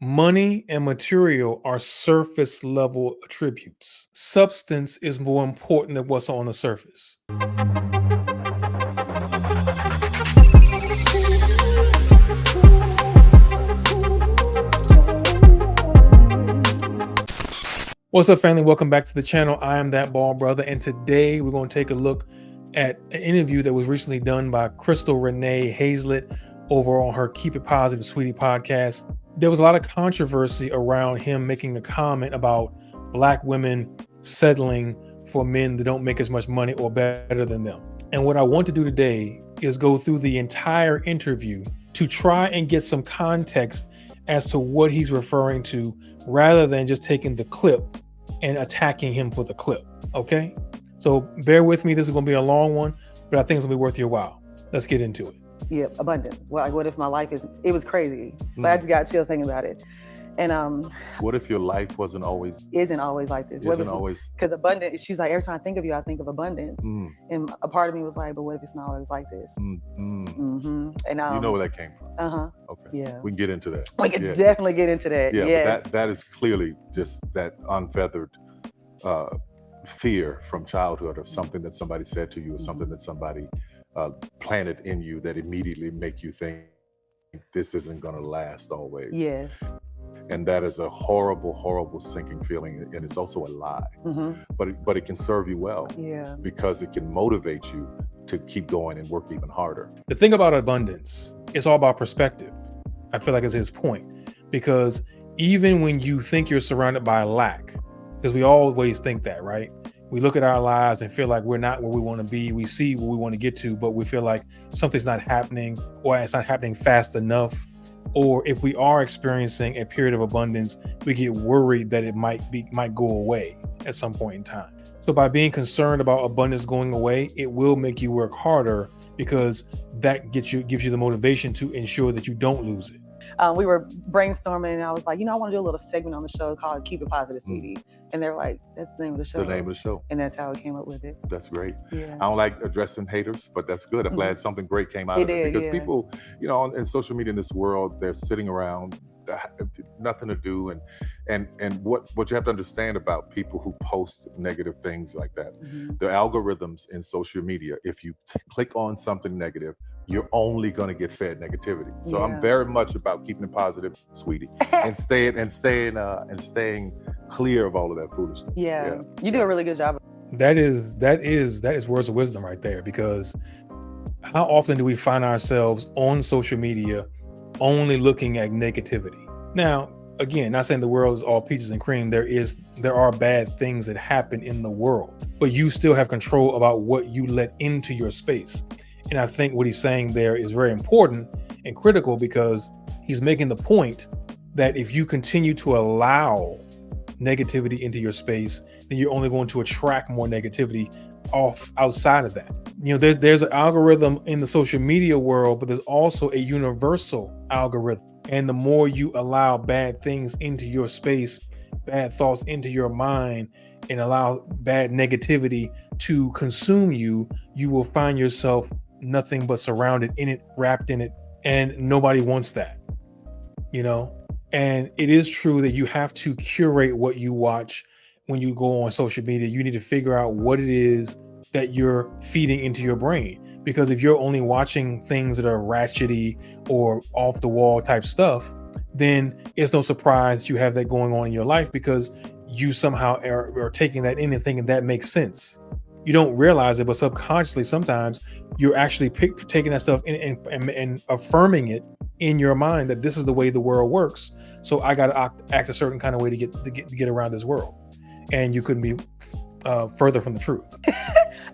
Money and material are surface level attributes. Substance is more important than what's on the surface. What's up, family? Welcome back to the channel. I am Thatbaldbrutha, and today we're going to take a look at an interview that was recently done by Crystal Renee Hayslett over on her Keep It Positive Sweetie podcast. There was a lot of controversy around him making a comment about Black women settling for men that don't make as much money or better than them. And what I want to do today is go through the entire interview to try and get some context as to what he's referring to, rather than just taking the clip and attacking him for the clip. Okay, so bear with me. This is going to be a long one, but I think it's going to be worth your while. Let's get into it. Yeah, abundant. Well, like, what if my life it was crazy, but I just got chills thinking about it. And what if your life isn't always like this? Because abundance, she's like, every time I think of you, I think of abundance. And a part of me was like, but what if it's not always like this? And you know where that came from. Okay. Yeah. We can get into that. We can definitely get into that. Yeah. Yes. But that is clearly just that unfeathered fear from childhood of something that somebody said to you, or something that somebody planted in you that immediately make you think this isn't going to last always. Yes. And that is a horrible, horrible sinking feeling, and it's also a lie. But it can serve you well, because it can motivate you to keep going and work even harder. The thing about abundance, it's all about perspective. I feel like it's his point, because even when you think you're surrounded by lack, because we always think that, right? We look at our lives and feel like we're not where we want to be. We see where we want to get to, but we feel like something's not happening, or it's not happening fast enough. Or if we are experiencing a period of abundance, we get worried that it might go away at some point in time. So by being concerned about abundance going away, it will make you work harder, because that gives you the motivation to ensure that you don't lose it. We were brainstorming, and I was like, I want to do a little segment on the show called Keep It Positive, Sweetie. And they're like, that's the name of the show. The name of the show. And that's how we came up with it. That's great. Yeah. I don't like addressing haters, but that's good. I'm glad something great came out of it. Because people, in social media in this world, they're sitting around, nothing to do. And what you have to understand about people who post negative things like that, the algorithms in social media, if you click on something negative, you're only going to get fed negativity. So I'm very much about keeping it positive, sweetie, and staying clear of all of that foolishness. Yeah. You do a really good job. That is words of wisdom right there, because how often do we find ourselves on social media only looking at negativity? Now, again, not saying the world is all peaches and cream. There are bad things that happen in the world, but you still have control about what you let into your space. And I think what he's saying there is very important and critical, because he's making the point that if you continue to allow negativity into your space, then you're only going to attract more negativity outside of that. There's an algorithm in the social media world, but there's also a universal algorithm. And the more you allow bad things into your space, bad thoughts into your mind, and allow bad negativity to consume you, you will find yourself nothing but surrounded in it, wrapped in it, and nobody wants that. And it is true that you have to curate what you watch when you go on social media. You need to figure out what it is that you're feeding into your brain, because if you're only watching things that are ratchety or off the wall type stuff, then it's no surprise you have that going on in your life, because you somehow are taking that in and thinking that makes sense. You don't realize it, but subconsciously sometimes you're actually taking that stuff and affirming it in your mind that this is the way the world works. So I got to act a certain kind of way to get around this world. And you couldn't be further from the truth.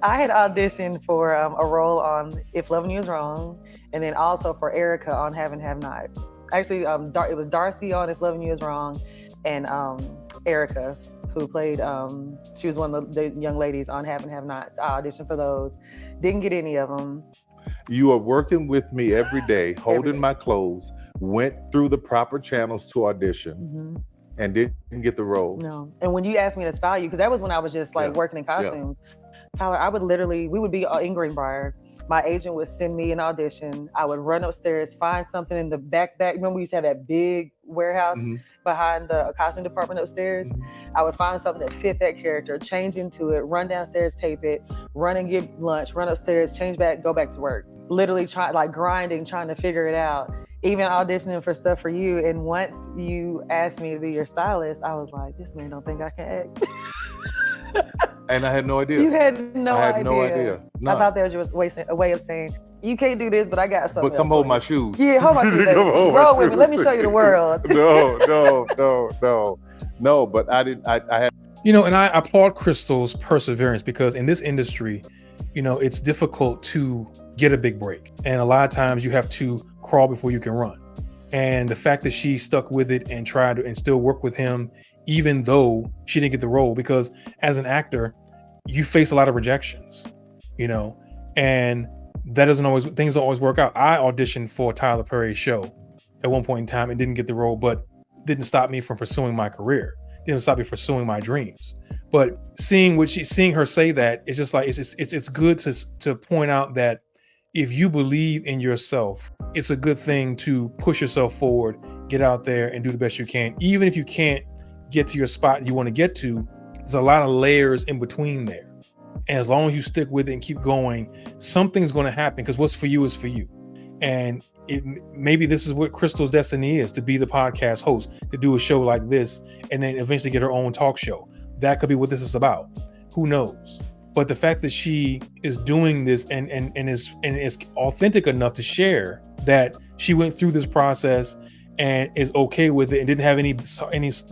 I had auditioned for a role on If Loving You Is Wrong, and then also for Erica on Have and Have Nots. Actually, it was Darcy on If Loving You Is Wrong, and Erica, who played, she was one of the young ladies on Have and Have Nots. I auditioned for those. Didn't get any of them. You are working with me every day, holding my clothes, went through the proper channels to audition, and didn't get the role. No. And when you asked me to style you, because that was when I was just like working in costumes, Tyler, we would be in Greenbrier, My agent would send me an audition. I would run upstairs, find something in the back. Remember we used to have that big warehouse behind the costume department upstairs? I would find something that fit that character, change into it, run downstairs, tape it, run and get lunch, run upstairs, change back, go back to work. Literally grinding, trying to figure it out. Even auditioning for stuff for you. And once you asked me to be your stylist, I was like, this man don't think I can act. And I had no idea. You had no idea. I had no idea. I thought that was just a way of saying, you can't do this, but I got something. But come hold my shoes. Yeah, hold my shoes. Roll with me. Let me show you the world. No, but I didn't. I had. And I applaud Crystal's perseverance, because in this industry, it's difficult to get a big break. And a lot of times you have to crawl before you can run. And the fact that she stuck with it and tried to and still work with him, even though she didn't get the role, because as an actor, you face a lot of rejections, and things don't always work out. I auditioned for Tyler Perry's show at one point in time and didn't get the role, but didn't stop me from pursuing my career. Didn't stop me from pursuing my dreams. But seeing her say that, it's just like, it's good to point out that if you believe in yourself, it's a good thing to push yourself forward, get out there and do the best you can. Even if you can't get to your spot you want to get to, there's a lot of layers in between there. And as long as you stick with it and keep going, something's going to happen, because what's for you is for you. And maybe this is what Crystal's destiny is, to be the podcast host, to do a show like this, and then eventually get her own talk show. That could be what this is about. Who knows? But the fact that she is doing this and is authentic enough to share that she went through this process and is okay with it and didn't have any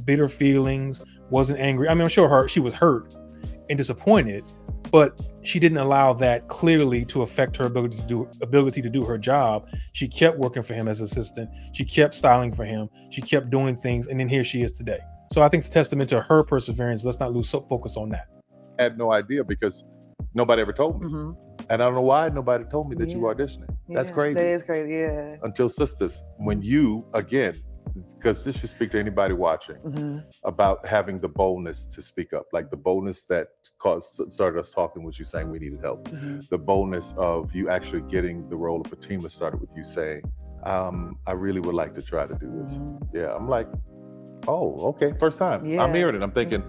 bitter feelings, wasn't angry. I mean, I'm sure she was hurt and disappointed, but she didn't allow that clearly to affect her ability to do her job. She kept working for him as assistant. She kept styling for him. She kept doing things, and then here she is today. So I think it's a testament to her perseverance. Let's not lose focus on that. I had no idea, because nobody ever told me. And I don't know why nobody told me that you were auditioning. That's crazy. That is crazy, yeah. Until Sisters, when you, again, because this should speak to anybody watching, about having the boldness to speak up, like the boldness that started us talking, was you saying we needed help. The boldness of you actually getting the role of Fatima started with you saying, I really would like to try to do this. Yeah, I'm like, oh, okay, first time. Yeah. I'm hearing it. I'm thinking,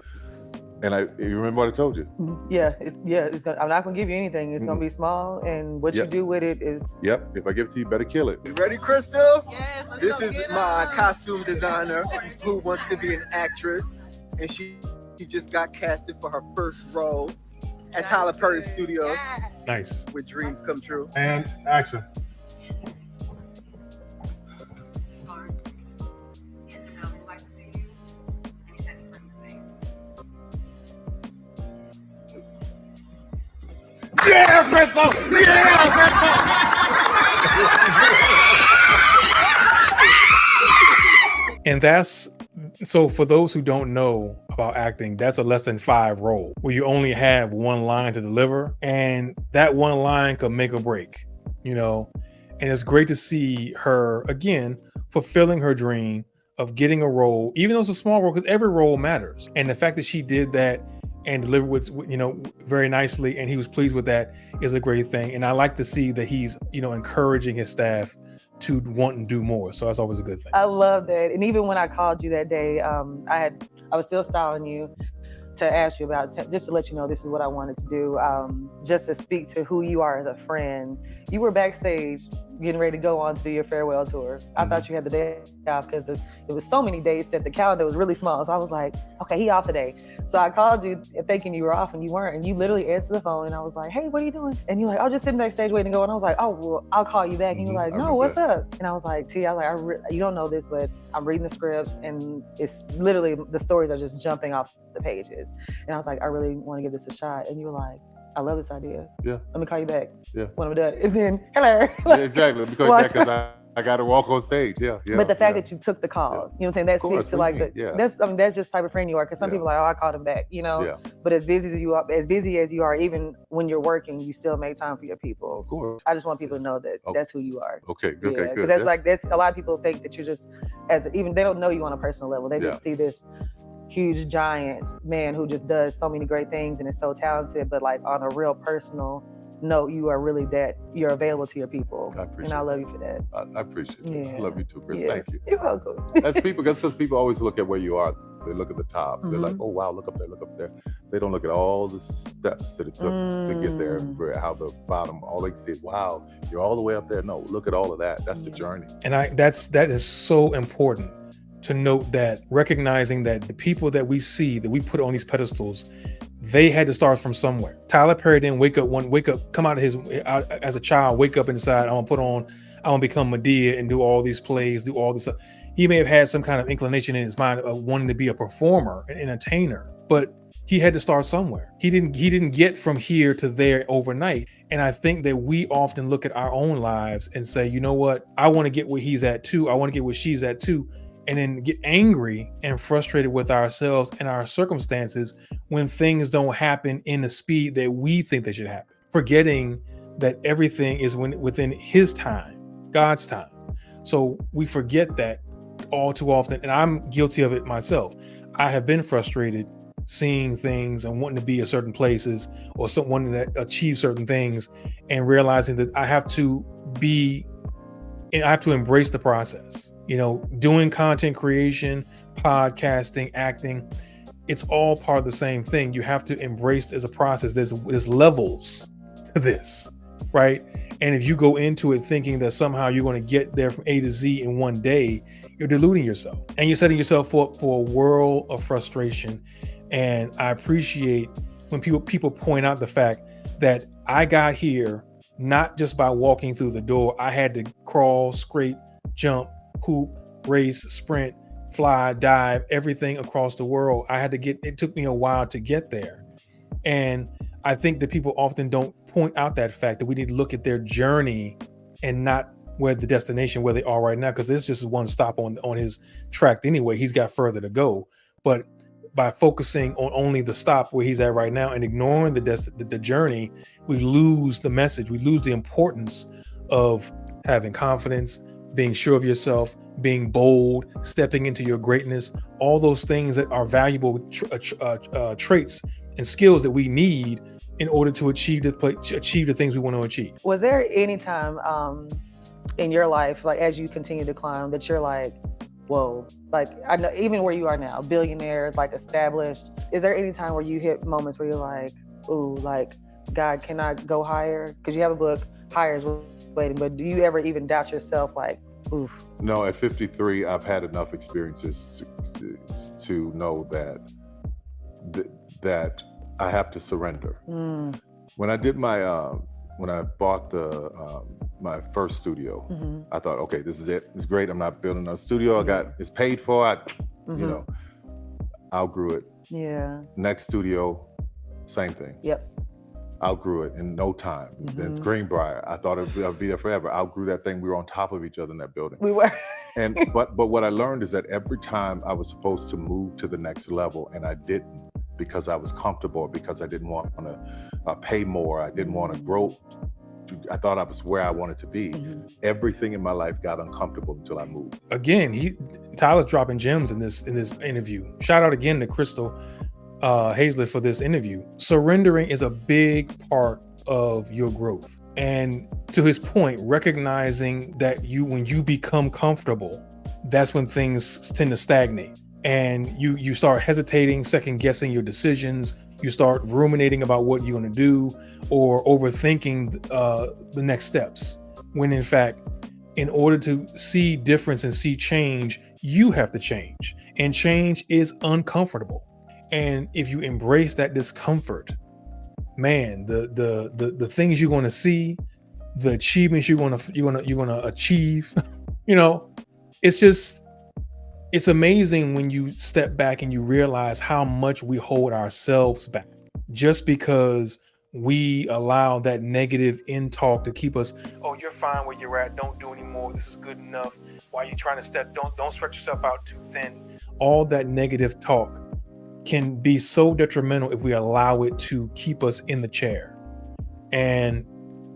and you remember what I told you? Yeah, I'm not gonna give you anything. It's gonna be small, and what you do with it is. Yep. If I give it to you, better kill it. You ready, Crystal? Yes. This is my costume designer who wants to be an actress, and she just got casted for her first role at Tyler Perry Studios. Yeah. Nice. With dreams come true. And action. Smarts. Yes, to know we'd like to see you. And he said to bring the things. Yeah, Crystal! Yeah, And that's, so for those who don't know about acting, that's a less than 5 role where you only have one line to deliver, and that one line could make or break, and it's great to see her again fulfilling her dream of getting a role, even though it's a small role, because every role matters. And the fact that she did that and delivered with very nicely, and he was pleased with that, is a great thing. And I like to see that he's encouraging his staff to want and do more. So that's always a good thing. I love that. And even when I called you that day, I was still styling you to ask you about, just to let you know this is what I wanted to do, just to speak to who you are as a friend. You were backstage getting ready to go on to do your farewell tour. I thought you had the day off because it was so many days that the calendar was really small. So I was like, okay, he off today. So I called you thinking you were off, and you weren't. And you literally answered the phone, and I was like, hey, what are you doing? And you're like, I'm just sitting backstage waiting to go. And I was like, oh, well, I'll call you back. And you're like, no, what's up? And I was like, T, you don't know this, but I'm reading the scripts, and it's literally, the stories are just jumping off the pages. And I was like, I really want to give this a shot. And you were like, I love this idea. Yeah. Let me call you back. Yeah. When I'm done. And then, hello. Yeah, exactly. Because I got to walk on stage. Yeah. But the fact that you took the call, you know what I'm saying? That speaks to like that's just the type of friend you are. Because some people are like, oh, I called him back, Yeah. But as busy as you are, even when you're working, you still make time for your people. Of course. I just want people to know that that's who you are. Okay. Good. Yeah, Okay. Good. That's a lot of people think that you're just even they don't know you on a personal level. They just see this huge giant man who just does so many great things and is so talented, but like on a real personal know you are really you're available to your people. I appreciate and I love you for that. I appreciate it. Yeah. I love you too, Chris. Yes. Thank you. You're welcome. That's because people always look at where you are. They look at the top. They're like, Mhm. oh wow, look up there, look up there. They don't look at all the steps that it took to get there. How the bottom, all they see is, wow, you're all the way up there. No, look at all of that. That's the journey. And that is so important to note, that recognizing that the people that we see, that we put on these pedestals, they had to start from somewhere. Tyler Perry didn't come out of as a child, wake up and decide, I'm gonna become Medea and do all these plays, do all this stuff. He may have had some kind of inclination in his mind of wanting to be a performer, an entertainer, but he had to start somewhere. He didn't get from here to there overnight. And I think that we often look at our own lives and say, you know what, I want to get where he's at too. I want to get where she's at too. And then get angry and frustrated with ourselves and our circumstances when things don't happen in the speed that we think they should happen, forgetting that everything is within his time, God's time. So we forget that all too often, and I'm guilty of it myself. I have been frustrated seeing things and wanting to be at certain places or wanting to achieve certain things, and realizing that I have to embrace the process. Doing content creation, podcasting, acting, it's all part of the same thing. You have to embrace it as a process. There's levels to this, right? And if you go into it thinking that somehow you're going to get there from A to Z in one day, you're deluding yourself, and you're setting yourself up for a world of frustration. And I appreciate when people point out the fact that I got here not just by walking through the door. I had to crawl, scrape, jump, hoop, race, sprint, fly, dive, everything across the world. It took me a while to get there. And I think that people often don't point out that fact, that we need to look at their journey and not where the destination, where they are right now, because it's just one stop on his track anyway. He's got further to go. But by focusing on only the stop where he's at right now and ignoring the journey, we lose the message. We lose the importance of having confidence, being sure of yourself, being bold, stepping into your greatness, all those things that are valuable traits and skills that we need in order to achieve the things we want to achieve. Was there any time in your life, like as you continue to climb, that you're like, whoa, like I know even where you are now, billionaire, like established, is there any time where you hit moments where you're like, ooh, like God, can I go higher? Because you have a book, Higher is Waiting, but do you ever even doubt yourself, like, oof? No, at 53, I've had enough experiences to know that I have to surrender. When I did when I bought my first studio, I thought, okay, this is it. It's great. I'm not building another studio. It's paid for. Outgrew it. Yeah. Next studio, same thing. Yep. Outgrew it in no time. Then Greenbrier, I thought I'd be there forever. Outgrew that thing. We were on top of each other in that building. We were. But what I learned is that every time I was supposed to move to the next level, and I didn't, because I was comfortable, because I didn't want to pay more, I didn't want to grow. I thought I was where I wanted to be. Everything in my life got uncomfortable until I moved. Again, Tyler's dropping gems in this interview. Shout out again to Crystal Hayslett for this interview. Surrendering is a big part of your growth. And to his point, recognizing that when you become comfortable, that's when things tend to stagnate. And you start hesitating, second guessing your decisions. You start ruminating about what you're going to do, or overthinking the next steps. When in fact, in order to see difference and see change, you have to change. And change is uncomfortable. And if you embrace that discomfort, man, the things you're going to see, the achievements you're going to achieve, it's amazing when you step back and you realize how much we hold ourselves back just because we allow that negative in talk to keep us. Oh, you're fine where you're at. Don't do anymore. This is good enough. Why are you trying to step? Don't stretch yourself out too thin. All that negative talk can be so detrimental if we allow it to keep us in the chair. And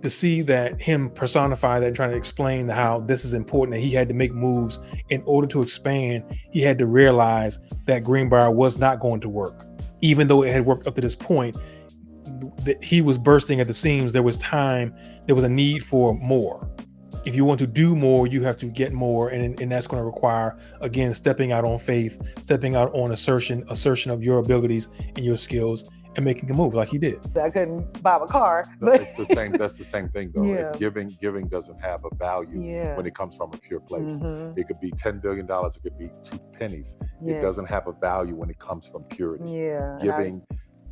to see that him personify that and trying to explain how this is important, that he had to make moves in order to expand, he had to realize that Greenbrier was not going to work. Even though it had worked up to this point, that he was bursting at the seams. There was a need for more. If you want to do more, you have to get more, and that's going to require, again, stepping out on faith, stepping out on assertion of your abilities and your skills, and making a move like he did. I couldn't buy a car, but but it's the same. That's the same thing, though. Yeah. If giving doesn't have a value when it comes from a pure place. It could be $10 billion. It could be 2 pennies. It doesn't have a value when it comes from purity. Yeah.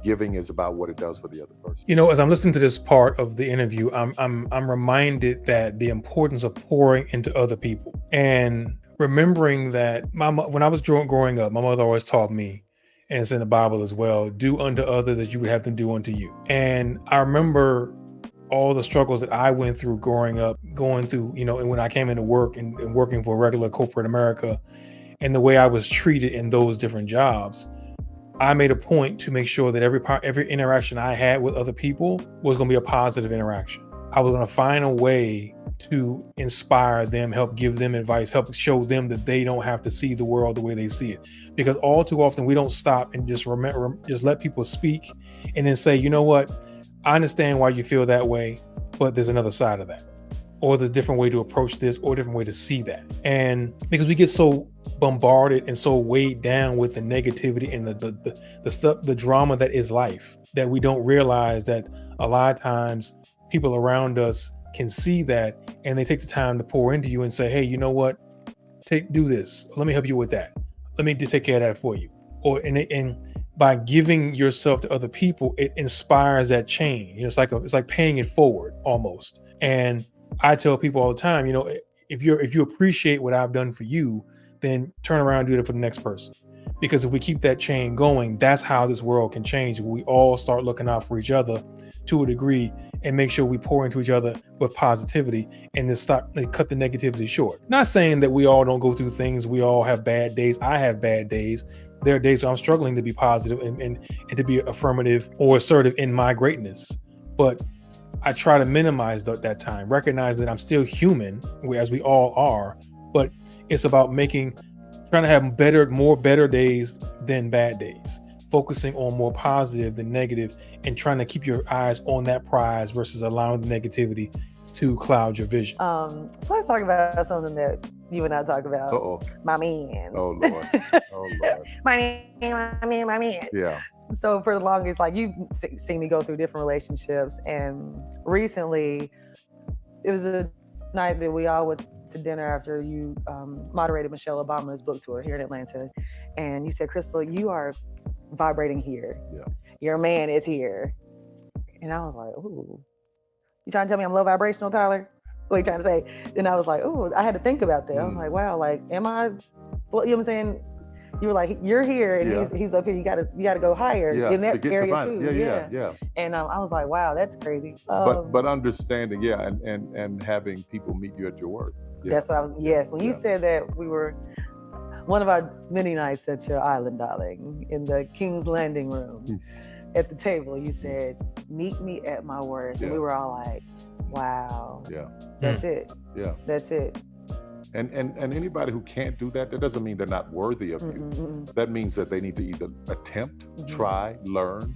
Giving is about what it does for the other person. You know, as I'm listening to this part of the interview, I'm reminded that the importance of pouring into other people, and remembering that when I was growing up, my mother always taught me, and it's in the Bible as well, do unto others as you would have them do unto you. And I remember all the struggles that I went through growing up, you know, and when I came into work and working for regular corporate America, and the way I was treated in those different jobs. I made a point to make sure that every interaction I had with other people was going to be a positive interaction. I was going to find a way to inspire them, help give them advice, help show them that they don't have to see the world the way they see it. Because all too often we don't stop and just let people speak and then say, you know what, I understand why you feel that way, but there's another side of that. Or there's a different way to approach this, or a different way to see that. And because we get so bombarded and so weighed down with the negativity and the stuff, the drama that is life, that we don't realize that a lot of times people around us can see that, and they take the time to pour into you and say, hey, you know what? Do this. Let me help you with that. Let me take care of that for you. And by giving yourself to other people, it inspires that change. You know, it's like paying it forward almost. And I tell people all the time, you know, if you appreciate what I've done for you, then turn around and do it for the next person. Because if we keep that chain going, that's how this world can change. We all start looking out for each other to a degree and make sure we pour into each other with positivity and then cut the negativity short. Not saying that we all don't go through things. We all have bad days. I have bad days. There are days where I'm struggling to be positive and to be affirmative or assertive in my greatness. But I try to minimize that time, recognize that I'm still human, as we all are, but it's about trying to have more better days than bad days, focusing on more positive than negative, and trying to keep your eyes on that prize versus allowing the negativity to cloud your vision. So let's talk about something that you and I talk about. My man. Oh Lord. My man. Yeah. So for the longest, like, you've seen me go through different relationships, and recently it was a night that we all went to dinner after you moderated Michelle Obama's book tour here in Atlanta, and you said, Crystal, you are vibrating here. Yeah. Your man is here. And I was like, ooh, you trying to tell me I'm low vibrational, Tyler? What are you trying to say? Then I was like, ooh, I had to think about that. I was like, wow, like, am I, you know what I'm saying? You were like, you're here and he's up here. You gotta go higher in that area too. Yeah. And I was like, wow, that's crazy. But understanding, and having people meet you at your work. Yeah. That's what I was. Yes, when you said that, we were one of our many nights at your island, darling, in the King's Landing room at the table. You said, meet me at my work, and we were all like, wow. Yeah. That's it. Yeah. That's it. And anybody who can't do that doesn't mean they're not worthy of you. That means that they need to either attempt, try, learn,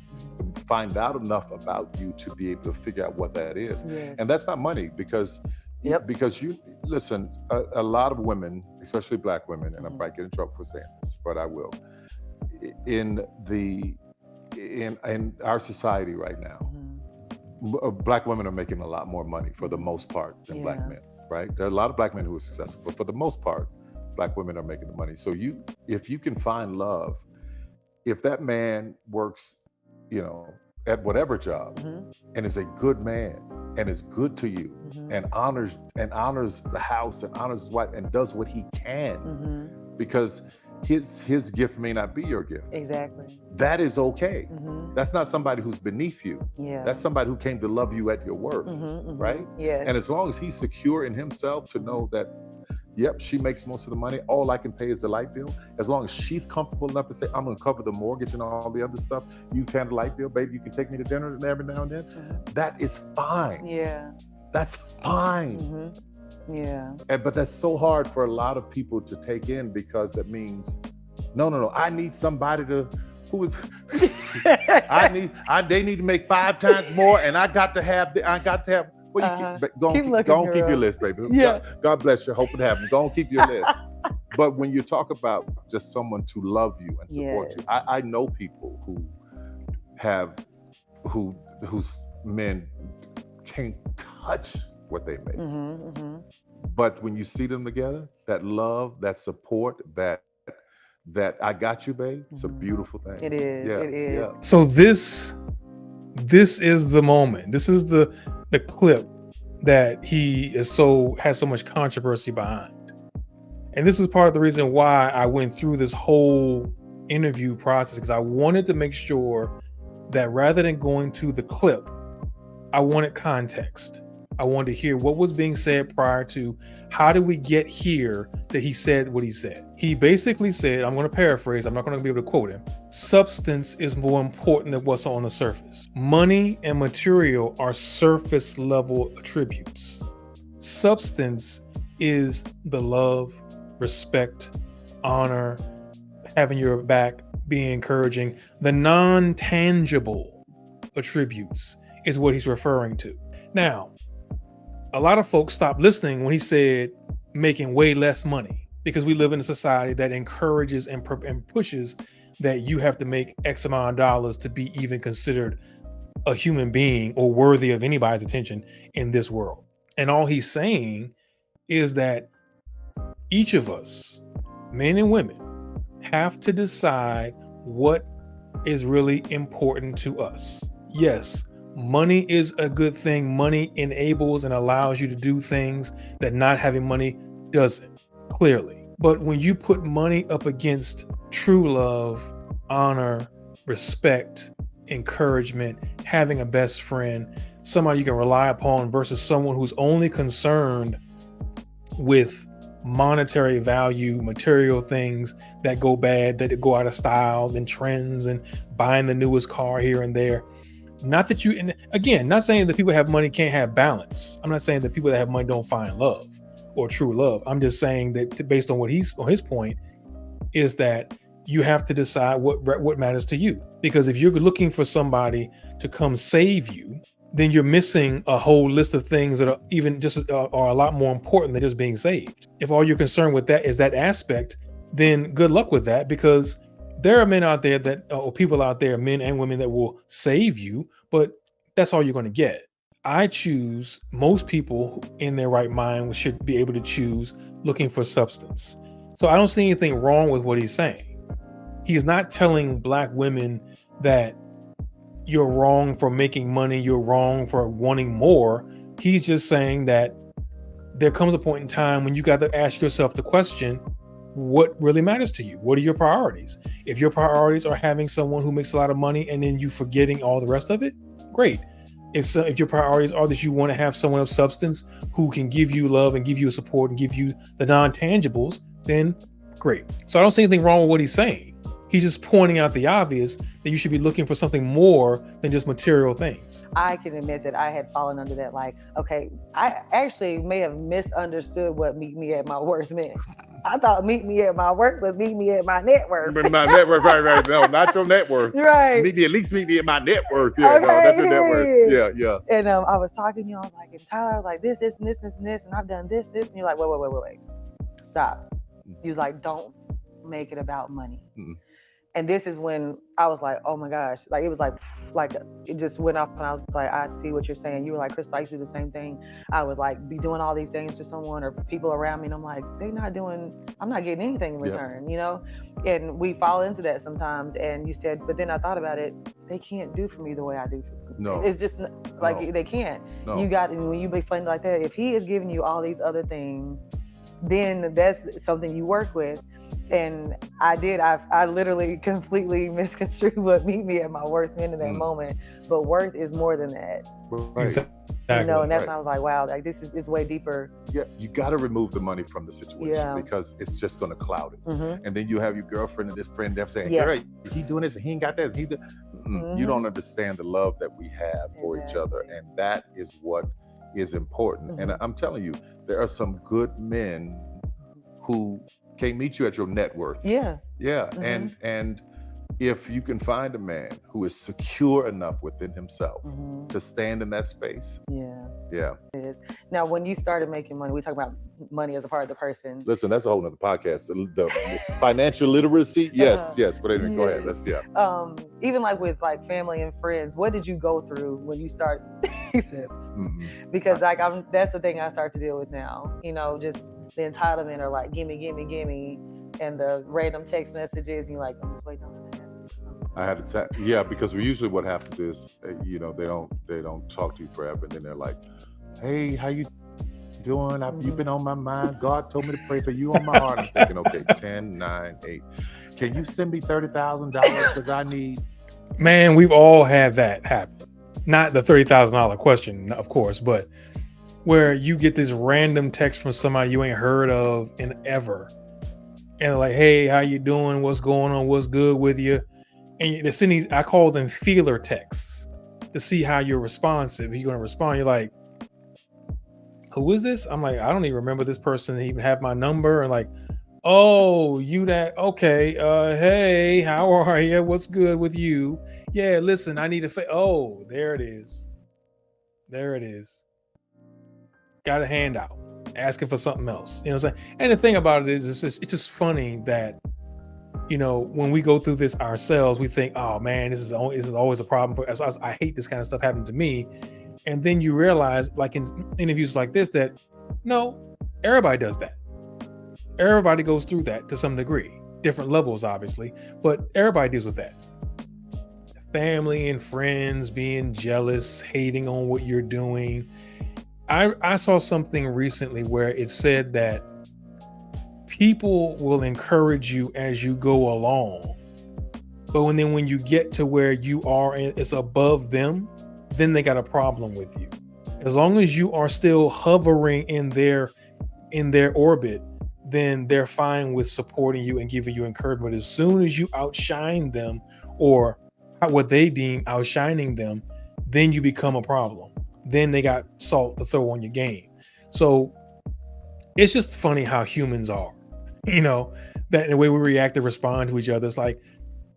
find out enough about you to be able to figure out what that is. Yes. And that's not money, because you listen, a lot of women, especially Black women, and I might get in trouble for saying this, but I will. In our society right now, Black women are making a lot more money for the most part than Black men. Right? There are a lot of Black men who are successful, but for the most part, Black women are making the money. So if you can find love, if that man works, you know, at whatever job, and is a good man and is good to you, and honors the house and honors his wife and does what he can, because his gift may not be your gift. Exactly. That is okay. That's not somebody who's beneath you. Yeah. That's somebody who came to love you at your worth, right? Yes. And as long as he's secure in himself to know that, yep, she makes most of the money, all I can pay is the light bill. As long as she's comfortable enough to say, I'm gonna cover the mortgage and all the other stuff, you can the light bill, baby, you can take me to dinner every now and then. That is fine. Yeah. That's fine. Yeah. But that's so hard for a lot of people to take in, because that means, no, I need somebody who is They need to make 5 times more, and I got to have. Well, go on, keep your list, baby. Yeah. God bless you. Hope it happens. Go on, keep your list. But when you talk about just someone to love you and support you, I know people whose men can't touch what they make. But when you see them together, that love, that support, that I got you, babe, it's a beautiful thing. It is. Yeah, It is. yeah. So this is the moment. This is the clip that has so much controversy behind. And this is part of the reason why I went through this whole interview process, because I wanted to make sure that rather than going to the clip, I wanted context. I wanted to hear what was being said prior to how did we get here that he said what he said. He basically said, I'm going to paraphrase, I'm not going to be able to quote him, substance is more important than what's on the surface. Money and material are surface level attributes. Substance is the love, respect, honor, having your back, being encouraging. The non-tangible attributes is what he's referring to. Now, a lot of folks stopped listening when he said making way less money, because we live in a society that encourages and pushes that you have to make X amount of dollars to be even considered a human being or worthy of anybody's attention in this world. And all he's saying is that each of us, men and women, have to decide what is really important to us. Yes, money is a good thing. Money enables and allows you to do things that not having money doesn't, clearly. But when you put money up against true love, honor, respect, encouragement, having a best friend, somebody you can rely upon versus someone who's only concerned with monetary value, material things that go bad, that go out of style, and trends, and buying the newest car here and there. Not that you, and again, not saying that people who have money can't have balance. I'm not saying that people that have money don't find love or true love. I'm just saying that based on his point is that you have to decide what matters to you. Because if you're looking for somebody to come save you, then you're missing a whole list of things that are even just are a lot more important than just being saved. If all you're concerned with that is that aspect, then good luck with that, because there are men out there or people out there, men and women, that will save you, but that's all you're going to get. I choose, most people in their right mind should be able to choose looking for substance. So I don't see anything wrong with what he's saying. He's not telling Black women that you're wrong for making money, you're wrong for wanting more. He's just saying that there comes a point in time when you got to ask yourself the question, what really matters to you? What are your priorities? If your priorities are having someone who makes a lot of money and then you forgetting all the rest of it, great. If your priorities are that you want to have someone of substance who can give you love and give you support and give you the non-tangibles, then great. So I don't see anything wrong with what he's saying. He's just pointing out the obvious, that you should be looking for something more than just material things. I can admit that I had fallen under that. Like, okay, I actually may have misunderstood what meet me at my worth meant. I thought meet me at my work was meet me at my net worth. My net worth, right. No, not your net worth. Right. At least meet me at my net worth. Yeah, okay, no, that's your net worth. Yeah. And I was talking to you, I was like, and Tyler, I was like, this, and this, and I've done this. And you're like, wait. Stop. He was like, don't make it about money. Mm-mm. And this is when I was like, oh my gosh, like it was like it just went off, and I was like, I see what you're saying. You were like, Crystal, I used to do the same thing. I would like be doing all these things for someone or people around me, and I'm like, I'm not getting anything in return, you know? And we fall into that sometimes. And you said, but then I thought about it, they can't do for me the way I do for them. No. It's just like they can't. No. When you explain it like that, if he is giving you all these other things, then that's something you work with. And I literally completely misconstrued what meet me at my worth meant in that moment. But worth is more than that. Right. Exactly. You know, and that's when I was like, wow, like this is way deeper. Yeah, you got to remove the money from the situation because it's just going to cloud it. Mm-hmm. And then you have your girlfriend and this friend that's saying, girl, he's doing this and he ain't got that. You don't understand the love that we have for each other. And that is what is important. Mm-hmm. And I'm telling you, there are some good men who can't meet you at your net worth. Yeah. Mm-hmm. And if you can find a man who is secure enough within himself to stand in that space. Yeah. Now, when you started making money, we talk about money as a part of the person. Listen, that's a whole nother podcast. The financial literacy. Yes. But anyway, go ahead. Let's even like with like family and friends, what did you go through when you start? He said, because like that's the thing I start to deal with now. You know, just the entitlement or like gimme, and the random text messages. And you're like, I'm just waiting on that. I had to because usually what happens is, you know, they don't talk to you forever, and then they're like, hey, how you doing? You've been on my mind. God told me to pray for you on my heart. I'm thinking, okay, 10, 9, 8. Can you send me $30,000 because I need? Man, we've all had that happen. Not the $30,000 question, of course, but where you get this random text from somebody you ain't heard of in ever, and they're like, hey, how you doing? What's going on? What's good with you? And they send these, I call them feeler texts, to see how you're responsive. You're going to respond. You're like, who is this? I'm like, I don't even remember this person even have my number. And like, oh, you that, okay. Hey, how are you? What's good with you? Yeah, listen, I need oh, there it is. Got a handout, asking for something else. You know what I'm saying? And the thing about it is, it's just funny that, you know, when we go through this ourselves, we think, oh man, this is always a problem for us. I hate this kind of stuff happening to me. And then you realize, like in interviews like this, that no, everybody does that. Everybody goes through that to some degree, different levels, obviously, but everybody deals with that. Family and friends being jealous, hating on what you're doing. I saw something recently where it said that people will encourage you as you go along, but when you get to where you are and it's above them, then they got a problem with you. As long as you are still hovering in their orbit, then they're fine with supporting you and giving you encouragement. As soon as you outshine them, or what they deem outshining them, then you become a problem. Then they got salt to throw on your game. So it's just funny how humans are. You know, that the way we react and respond to each other. It's like,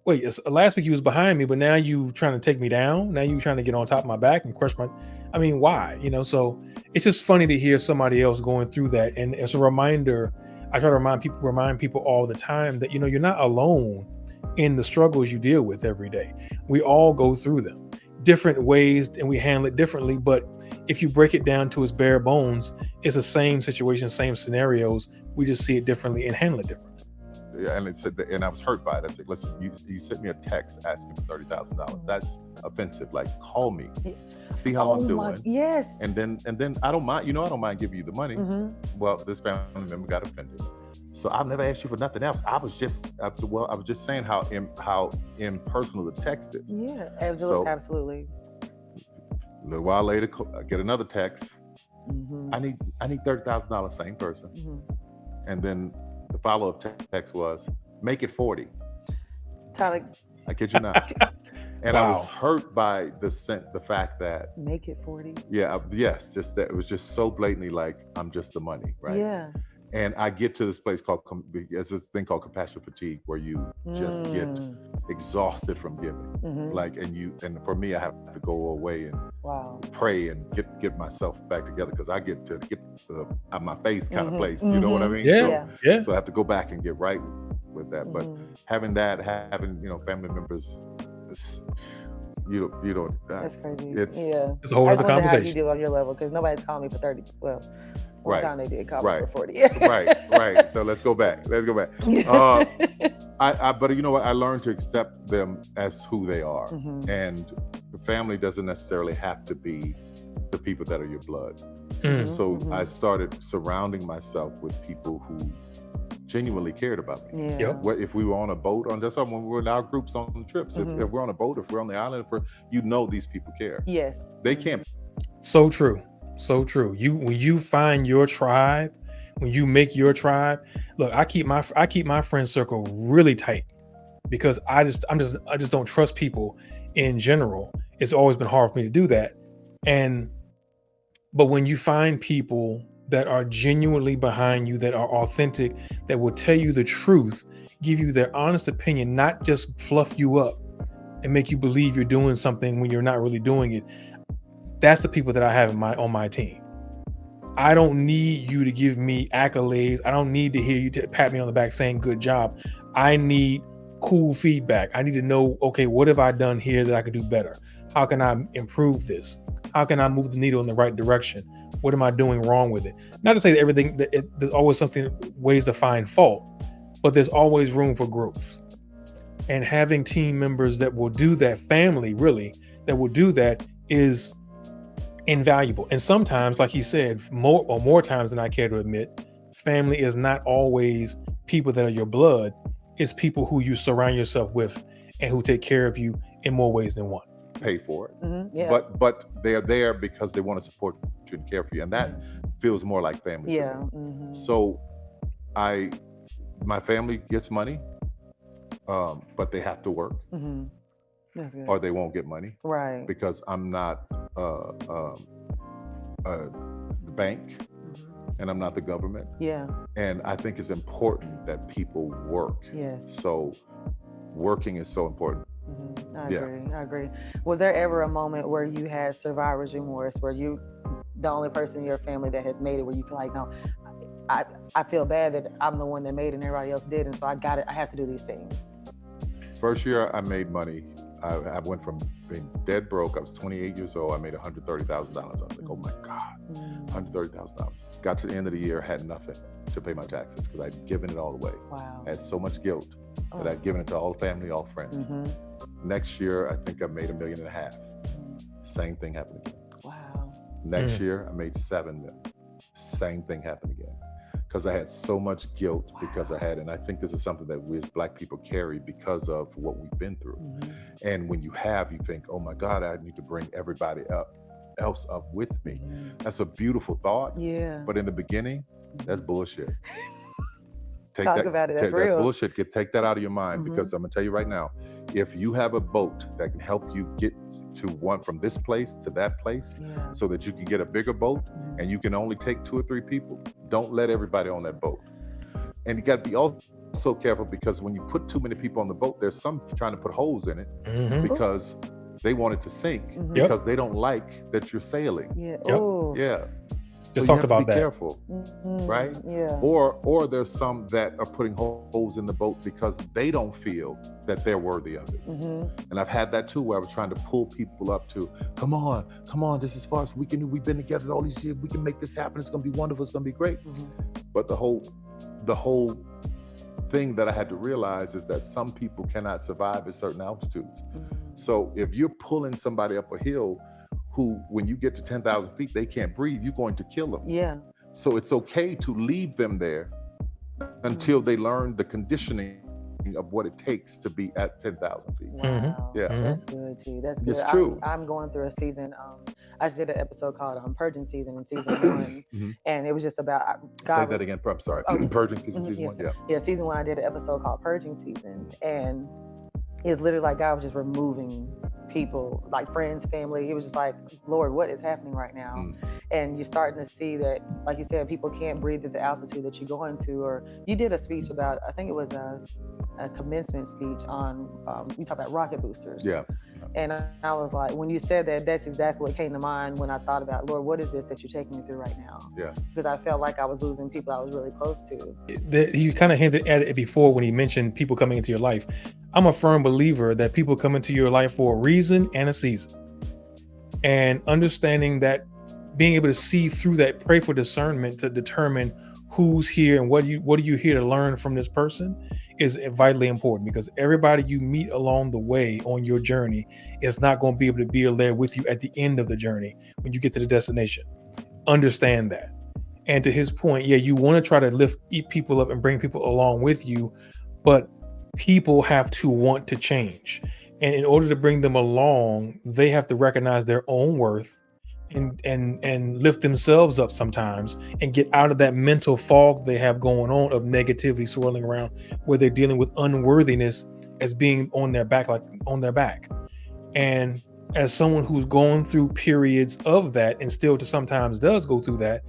wait, last week you was behind me, but now you trying to take me down. Now you trying to get on top of my back and crush my, I mean, why? You know, so it's just funny to hear somebody else going through that. And as a reminder, I try to remind people all the time that, you know, you're not alone in the struggles you deal with every day. We all go through them different ways and we handle it differently. But if you break it down to its bare bones, it's the same situation, same scenarios. We just see it differently and handle it differently. Yeah, and it said that, and I was hurt by it. I said, listen, you sent me a text asking for $30,000. That's offensive. Like, call me, see how I'm doing. Yes. And then I don't mind. You know, I don't mind giving you the money. Well, this family member got offended, so I've never asked you for nothing else. I was just saying how impersonal the text is. Yeah, absolutely. A little while later, I get another text. I need $30,000. Same person, and then the follow-up text was, make it 40. Tyler, I kid you not. And wow. I was hurt by the fact that make it 40. Yeah, yes, just that it was just so blatantly like, I'm just the money, right? Yeah. And I get to this place called, it's this thing called compassion fatigue, where you just get exhausted from giving. Like, and for me, I have to go away and pray and get myself back together, because I get to get out my face kind of place. You know what I mean? Yeah. So I have to go back and get right with that. But having family members, you know, that's crazy. It's a whole other conversation. How you do on your level, because nobody's calling me for 30. Well, one time they did call me for 40. right. So let's go back. But you know what? I learned to accept them as who they are, and the family doesn't necessarily have to be the people that are your blood. So I started surrounding myself with people who genuinely cared about me. If we were on a boat, when we were in our groups on the trips, if we're on a boat, if we're on the island, these people care. Yes. They can't. So true. When you find your tribe, when you make your tribe, look, I keep my friend circle really tight, because I just don't trust people in general. It's always been hard for me to do that. But when you find people that are genuinely behind you, that are authentic, that will tell you the truth, give you their honest opinion, not just fluff you up and make you believe you're doing something when you're not really doing it. That's the people that I have on my team. I don't need you to give me accolades. I don't need to hear you pat me on the back saying good job. I need cool feedback. I need to know, okay, what have I done here that I could do better? How can I improve this? How can I move the needle in the right direction? What am I doing wrong with it? Not to say that everything, there's always ways to find fault, but there's always room for growth. And having team members that will do that, family really, that will do that is invaluable. And sometimes, like he said, more times than I care to admit, family is not always people that are your blood. It's people who you surround yourself with and who take care of you in more ways than one. Pay for it, Yeah. but they're there because they want to support you and care for you, and that feels more like family. Yeah. To me. So, my family gets money, but they have to work, That's good. or they won't get money, Right. because I'm not the bank, and I'm not the government. Yeah. And I think it's important that people work. Yes. So working is so important. I agree. Was there ever a moment where you had survivor's remorse, where you, the only person in your family that has made it, where you feel like, no, I feel bad that I'm the one that made it and everybody else did, and so I have to do these things? First year I made money, I went from being dead broke. I was 28 years old. I made $130,000. I was like, oh my God, $130,000. Got to the end of the year, had nothing to pay my taxes because I'd given it all away. Wow. I had so much guilt that I'd given it to all family, all friends. Next year, I think I made $1.5 million. Same thing happened again. Wow. Next year, I made $7 million. Same thing happened again. Because I had so much guilt because I had, and I think this is something that we as Black people carry because of what we've been through. And when you think, oh my God, I need to bring everybody else up with me. That's a beautiful thought. Yeah. But in the beginning, that's bullshit. Talk about it. That's real. That's bullshit. Take that out of your mind, because I'm gonna tell you right now, if you have a boat that can help you get from this place to that place, so that you can get a bigger boat, and you can only take 2 or 3 people, don't let everybody on that boat. And you got to be also careful, because when you put too many people on the boat, there's some trying to put holes in it because they want it to sink, because they don't like that you're sailing. Yeah. Just so talked about that. Be careful, right? Yeah. Or there's some that are putting holes in the boat because they don't feel that they're worthy of it. And I've had that too, where I was trying to pull people up to, come on, this is far as we can do. We've been together all these years. We can make this happen. It's gonna be wonderful. It's gonna be great. But the whole thing that I had to realize is that some people cannot survive at certain altitudes. So if you're pulling somebody up a hill who, when you get to 10,000 feet, they can't breathe, you're going to kill them. Yeah. So it's okay to leave them there until they learn the conditioning of what it takes to be at 10,000 feet. Wow. Yeah. That's good too. That's good. It's true. I'm going through a season. I just did an episode called Purging Season in season 1. And it was just about Say that again. I'm sorry. Purging Season, season 1. Yeah, season 1, I did an episode called Purging Season. And it's literally like God was just removing people, like friends, family. It was just like, Lord, what is happening right now? And you're starting to see that, like you said, people can't breathe at the altitude that you're going to. Or you did a speech about, I think it was a commencement speech on, you talked about rocket boosters. Yeah. And I was like, when you said that, that's exactly what came to mind when I thought about, Lord, what is this that you're taking me through right now? Yeah. Because I felt like I was losing people I was really close to. You kind of hinted at it before when he mentioned people coming into your life. I'm a firm believer that people come into your life for a reason and a season. And understanding that, being able to see through that, pray for discernment to determine who's here and what are you here to learn from this person is vitally important, because everybody you meet along the way on your journey is not going to be able to be there with you at the end of the journey when you get to the destination. Understand that. And to his point, you want to try to lift people up and bring people along with you, but people have to want to change. And in order to bring them along, they have to recognize their own worth and lift themselves up sometimes and get out of that mental fog they have going on of negativity swirling around, where they're dealing with unworthiness as being on their back. And as someone who's gone through periods of that and still to sometimes does go through that,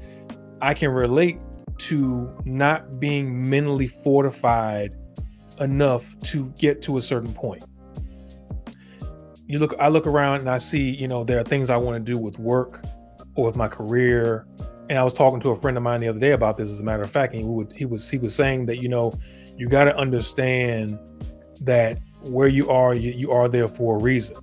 I can relate to not being mentally fortified enough to get to a certain point. I look around and I see, there are things I want to do with work or with my career. And I was talking to a friend of mine the other day about this, as a matter of fact, and he was saying that, you got to understand that where you are there for a reason,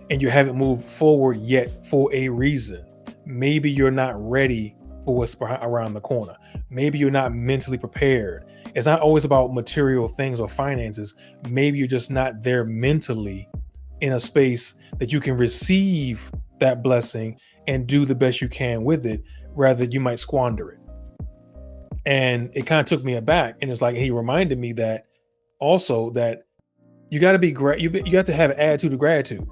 and you haven't moved forward yet for a reason. Maybe you're not ready for what's around the corner. Maybe you're not mentally prepared. It's not always about material things or finances. Maybe you're just not there mentally in a space that you can receive that blessing and do the best you can with it, rather you might squander it. And it kind of took me aback. And it's like, he reminded me that also that you got to be great. You have to have an attitude of gratitude.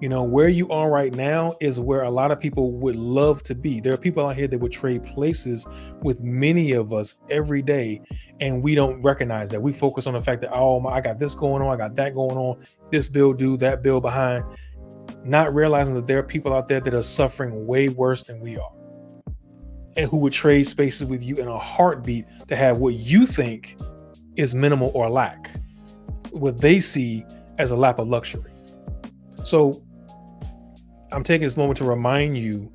Where you are right now is where a lot of people would love to be. There are people out here that would trade places with many of us every day, and we don't recognize that. We focus on the fact that, I got this going on, I got that going on, this bill due, that bill behind, not realizing that there are people out there that are suffering way worse than we are, and who would trade spaces with you in a heartbeat to have what you think is minimal or lack, what they see as a lap of luxury. So I'm taking this moment to remind you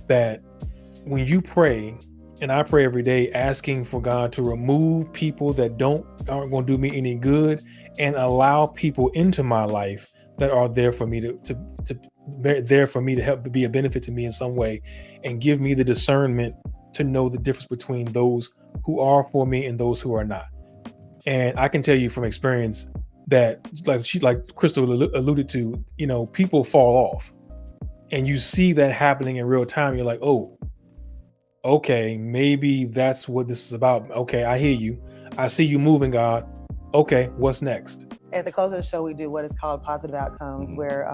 that when you pray, and I pray every day, asking for God to remove people that aren't going to do me any good, and allow people into my life that are there for me to help, be a benefit to me in some way, and give me the discernment to know the difference between those who are for me and those who are not. And I can tell you from experience that, like Crystal alluded to, people fall off, and you see that happening in real time. You're like, oh, okay, maybe that's what this is about. Okay, I hear you. I see you moving, God. Okay, what's next? At the close of the show, we do what is called positive outcomes, where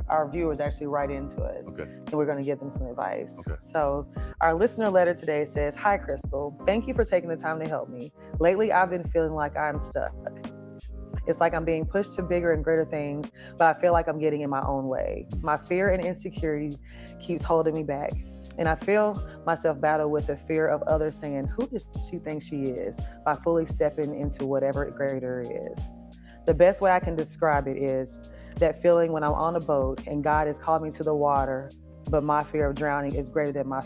our viewers actually write into us, and we're going to give them some advice. So our listener letter today says, "Hi, Crystal. Thank you for taking the time to help me. Lately, I've been feeling like I'm stuck. It's like I'm being pushed to bigger and greater things, but I feel like I'm getting in my own way. My fear and insecurity keeps holding me back. And I feel myself battle with the fear of others saying, who does she think she is, by fully stepping into whatever greater is. The best way I can describe it is that feeling when I'm on a boat and God has called me to the water, but my fear of drowning is greater than my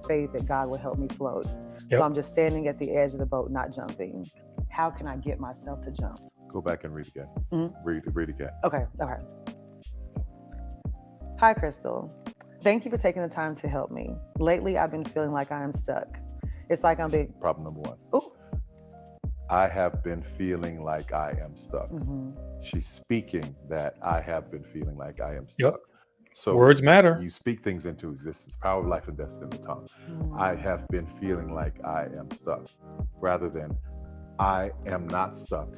faith that God will help me float. So I'm just standing at the edge of the boat, not jumping. How can I get myself to jump?" Go back and read again. Read again. Okay. "Hi, Crystal. Thank you for taking the time to help me. Lately, I've been feeling like I am stuck. It's like I'm being..." Problem number one. Ooh. I have been feeling like I am stuck. She's speaking that I have been feeling like I am stuck. So words matter. You speak things into existence. Power of life and death is in the tongue. I have been feeling like I am stuck, rather than I am not stuck.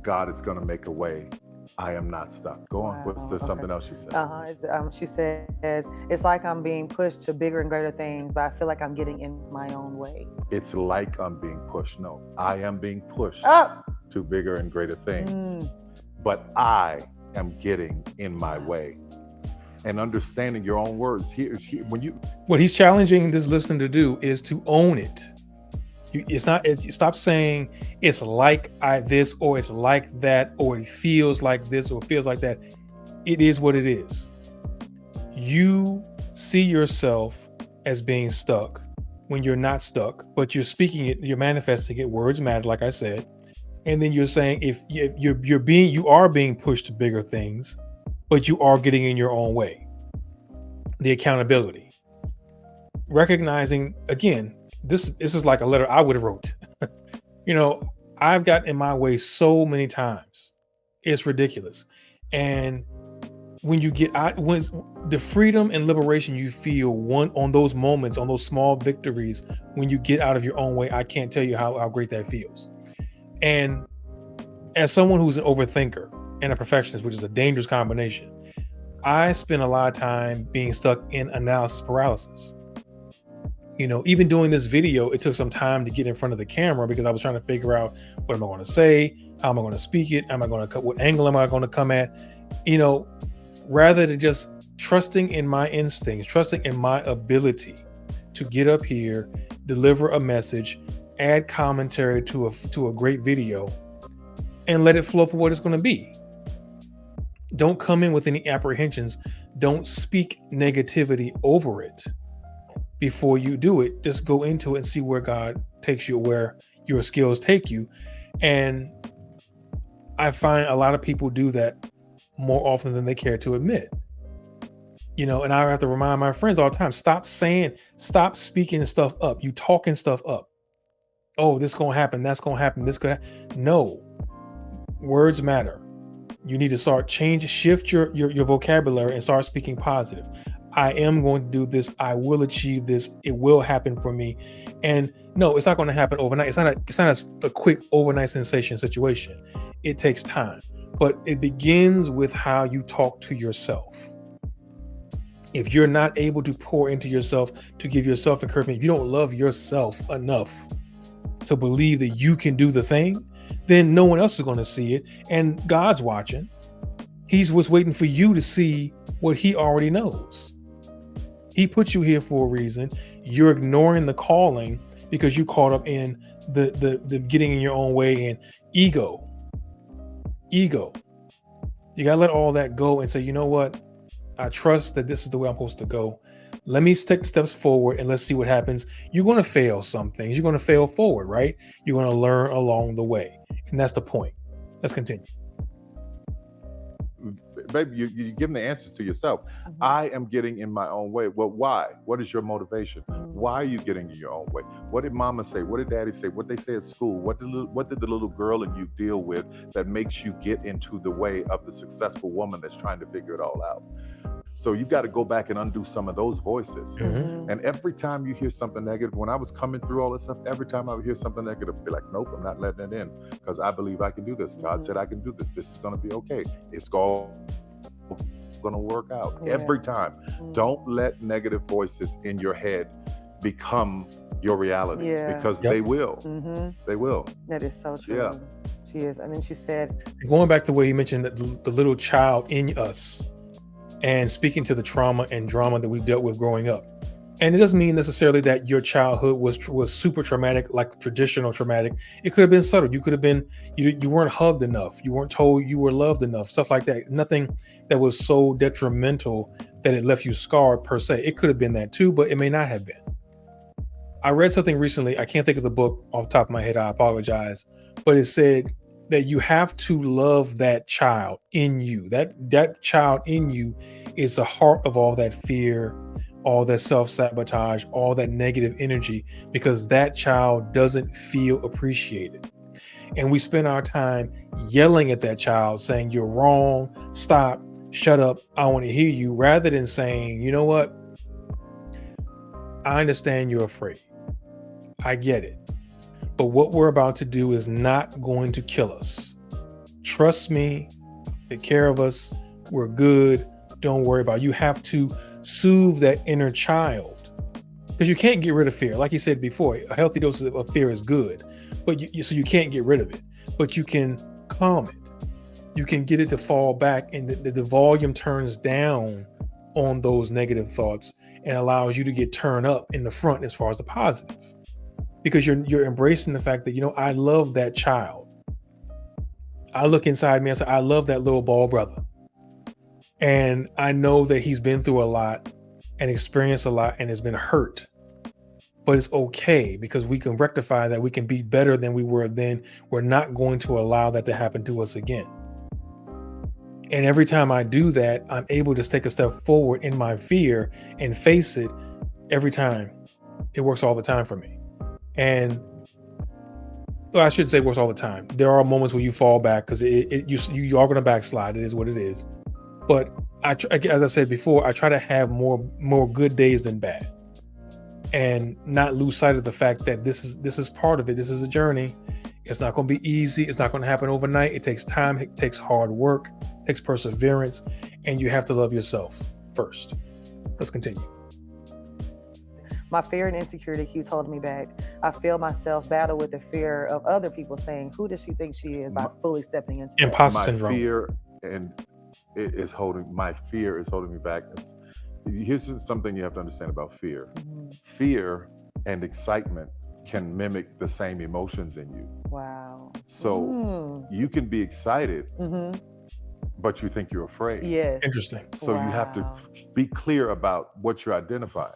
God is going to make a way. I am not stuck. Go on. There's something else she said. She says, "It's like I'm being pushed to bigger and greater things, but I feel like I'm getting in my own way." It's like I'm being pushed. No, I am being pushed to bigger and greater things, but I am getting in my way. And understanding your own words here, what he's challenging this listener to do is to own it. Stop saying it's like this, or it's like that, or it feels like this, or it feels like that. It is what it is. You see yourself as being stuck when you're not stuck, but you're speaking it, you're manifesting it. Words matter, like I said. And then you're saying you are being pushed to bigger things, but you are getting in your own way. The accountability. Recognizing, again, this is like a letter I would have wrote. I've gotten in my way so many times. It's ridiculous. And when you get out, when the freedom and liberation you feel on those moments, on those small victories, when you get out of your own way, I can't tell you how great that feels. And as someone who's an overthinker and a perfectionist, which is a dangerous combination, I spend a lot of time being stuck in analysis paralysis. Even doing this video, it took some time to get in front of the camera because I was trying to figure out, what am I going to say? How am I going to speak it? What angle am I going to come at? Rather than just trusting in my instincts, trusting in my ability to get up here, deliver a message, add commentary to a great video, and let it flow for what it's going to be. Don't come in with any apprehensions. Don't speak negativity over it before you do it. Just go into it and see where God takes you, where your skills take you. And I find a lot of people do that more often than they care to admit. And I have to remind my friends all the time, stop speaking stuff up. You talking stuff up. Oh, this going to happen. That's going to happen. This could happen. No, words matter. You need to shift your vocabulary and start speaking positive. I am going to do this. I will achieve this. It will happen for me. And no, it's not going to happen overnight. It's not a quick overnight sensation situation. It takes time, but it begins with how you talk to yourself. If you're not able to pour into yourself, to give yourself encouragement, if you don't love yourself enough to believe that you can do the thing, then no one else is going to see it. And God's watching. He's was waiting for you to see what he already knows. He put you here for a reason. You're ignoring the calling because you caught up in the getting in your own way and ego. You gotta let all that go and say, you know what? I trust that this is the way I'm supposed to go. Let me take steps forward and let's see what happens. You're going to fail some things. You're going to fail forward, right? You're going to learn along the way. And that's the point. Let's continue. Baby, you're giving the answers to yourself. Mhm. I am getting in my own way. Well, why? What is your motivation? Why are you getting in your own way? What did mama say? What did daddy say? What they say at school? What did the little girl in you deal with that makes you get into the way of the successful woman that's trying to figure it all out? So you got to go back and undo some of those voices. Mm-hmm. And every time you hear something negative, when I was coming through all this stuff, every time I would hear something negative, I'd be like, nope, I'm not letting it in because I believe I can do this. God said I can do this. This is going to be okay. It's all going to work out every time. Don't let negative voices in your head become your reality because they will. They will. That is so true. Yeah. She is. And then she said, going back to where you mentioned that the little child in us and speaking to the trauma and drama that we dealt with growing up. And it doesn't mean necessarily that your childhood was super traumatic, like traditional traumatic. It could have been subtle. You could have been, you weren't hugged enough. You weren't told you were loved enough, stuff like that. Nothing that was so detrimental that it left you scarred per se. It could have been that too, but it may not have been. I read something recently. I can't think of the book off the top of my head. I apologize. But it said that you have to love that child in you. That child in you is the heart of all that fear, all that self-sabotage, all that negative energy, because that child doesn't feel appreciated. And we spend our time yelling at that child, saying, you're wrong, stop, shut up, I want to hear you, rather than saying, you know what? I understand you're afraid. I get it. But what we're about to do is not going to kill us. Trust me, take care of us. We're good. Don't worry about it. You have to soothe that inner child because you can't get rid of fear. Like you said before, a healthy dose of fear is good, but so you can't get rid of it, but you can calm it. You can get it to fall back, and the volume turns down on those negative thoughts and allows you to get turned up in the front as far as the positive. Because you're embracing the fact that, I love that child. I look inside me and say, I love that little ball brother. And I know that he's been through a lot and experienced a lot and has been hurt. But it's okay because we can rectify that. We can be better than we were then. We're not going to allow that to happen to us again. And every time I do that, I'm able to take a step forward in my fear and face it every time. It works all the time for me. And I shouldn't say it works all the time. There are moments where you fall back because you are going to backslide. It is what it is. But as I said before, I try to have more good days than bad, and not lose sight of the fact that this is part of it. This is a journey. It's not going to be easy. It's not going to happen overnight. It takes time. It takes hard work. It takes perseverance, and you have to love yourself first. Let's continue. My fear and insecurity keeps holding me back. I feel myself battle with the fear of other people saying, who does she think she is, by fully stepping into imposter it. syndrome. My fear is holding me back. here's something you have to understand about fear. Mm-hmm. Fear and excitement can mimic the same emotions in you. Wow. So you can be excited, but you think you're afraid. Yes. Interesting. So you have to be clear about what you're identifying,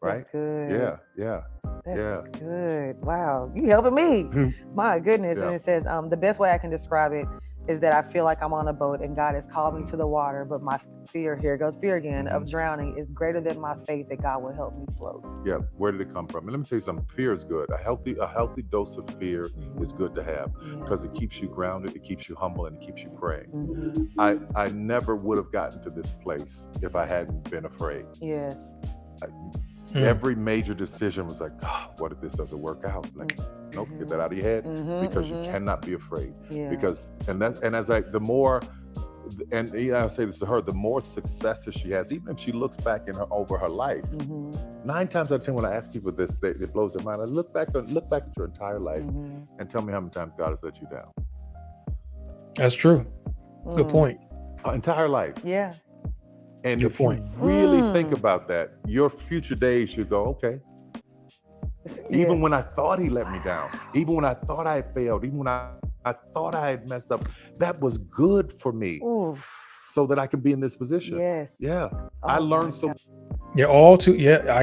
right? That's good. Yeah. That's good. Wow. You helping me. My goodness. Yeah. And it says, the best way I can describe it is that I feel like I'm on a boat and God has called me to the water, but my fear, here goes fear again, of drowning is greater than my faith that God will help me float. Yeah. Where did it come from? And let me tell you something. Fear is good. A healthy dose of fear is good to have because it keeps you grounded, it keeps you humble, and it keeps you praying. I never would have gotten to this place if I hadn't been afraid. Yes. Every major decision was like, what if this doesn't work out? Like, nope, get that out of your head because you cannot be afraid. Yeah. Because the more, and I say this to her, the more successes she has, even if she looks back over her life, 9 times out of 10 when I ask people this, it blows their mind. I look back at your entire life and tell me how many times God has let you down. That's true. Good point. Entire life. Yeah. And Good if point. you really think about that, your future days should go, okay. Even when I thought he let me down, even when I thought I had failed, even when I thought I had messed up, that was good for me. So that I can be in this position. Yes. Yeah. I learned so. Yeah, I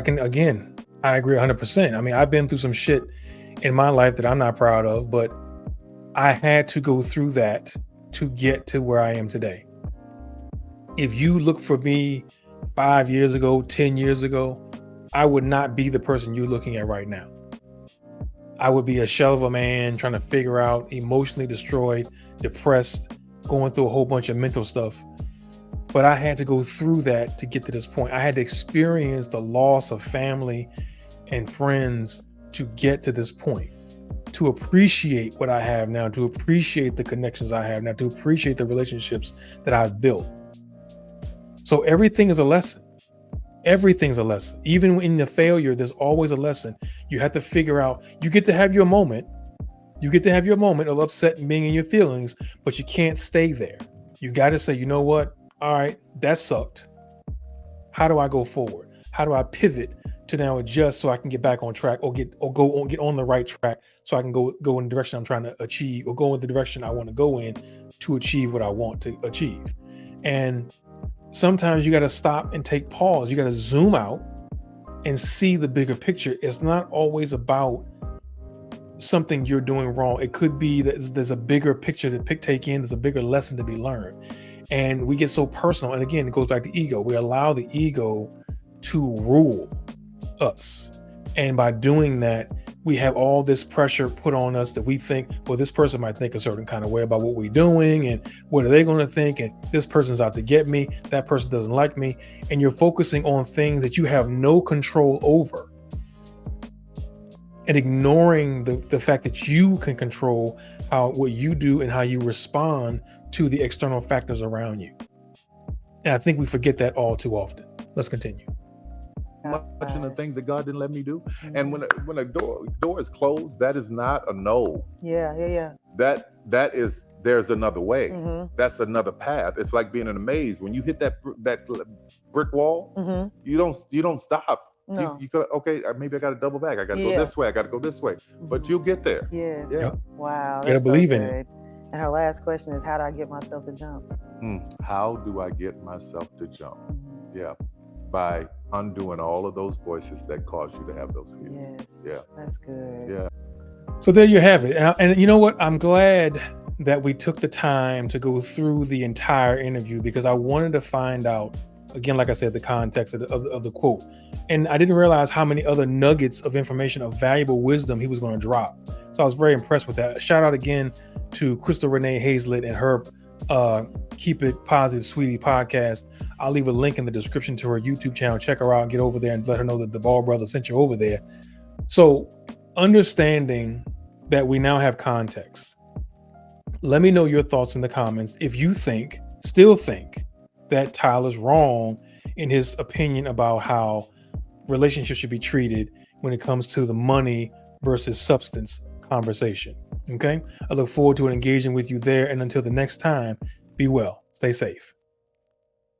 agree 100%. I mean, I've been through some shit in my life that I'm not proud of, but I had to go through that to get to where I am today. If you look for me 5 years ago, 10 years ago, I would not be the person you're looking at right now. I would be a shell of a man trying to figure out, emotionally destroyed, depressed, going through a whole bunch of mental stuff. But I had to go through that to get to this point. I had to experience the loss of family and friends to get to this point, to appreciate what I have now, to appreciate the connections I have now, to appreciate the relationships that I've built. So everything is a lesson. Everything's a lesson. Even in the failure, there's always a lesson. You have to figure out, you get to have your moment. You get to have your moment of upset and being in your feelings, but you can't stay there. You got to say, you know what? All right, that sucked. How do I go forward? How do I pivot to now adjust so I can get back on track or get on the right track so I can go in the direction I'm trying to achieve or go in the direction I want to go in to achieve what I want to achieve. And sometimes you got to stop and take pause. You got to zoom out and see the bigger picture. It's not always about something you're doing wrong. It could be that there's a bigger picture to take in. There's a bigger lesson to be learned. And we get so personal. And again, it goes back to ego. We allow the ego to rule us. And by doing that, we have all this pressure put on us that we think, well, this person might think a certain kind of way about what we're doing. And what are they going to think? And this person's out to get me. That person doesn't like me. And you're focusing on things that you have no control over. And ignoring the fact that you can control what you do and how you respond to the external factors around you. And I think we forget that all too often. Let's continue. Much in the things that God didn't let me do. And when a door is closed, that is not a no. Yeah. That is, there's another way. That's another path. It's like being in a maze. When you hit that brick wall, you don't stop. No. You go, okay, maybe I got to double back. I got to go this way. I got to go this way. But you'll get there. Yes. Yeah. Wow. You got to believe in it. And her last question is, how do I get myself to jump? How do I get myself to jump? Yeah. By undoing all of those voices that cause you to have those fears. Yes. Yeah. That's good. Yeah. So there you have it. And you know what? I'm glad that we took the time to go through the entire interview because I wanted to find out, again, like I said, the context of the quote. And I didn't realize how many other nuggets of information, of valuable wisdom he was going to drop. So I was very impressed with that. Shout out again to Crystal Renee Hayslett and her Keep It Positive Sweetie podcast. I'll leave a link in the description to her YouTube channel. Check her out and get over there and let her know that the Ball Brother sent you over there. So understanding that we now have context. Let me know your thoughts in the comments. If you still think that Tyler's wrong in his opinion about how relationships should be treated when it comes to the money versus substance conversation. Okay. I look forward to engaging with you there. And until the next time, be well, stay safe.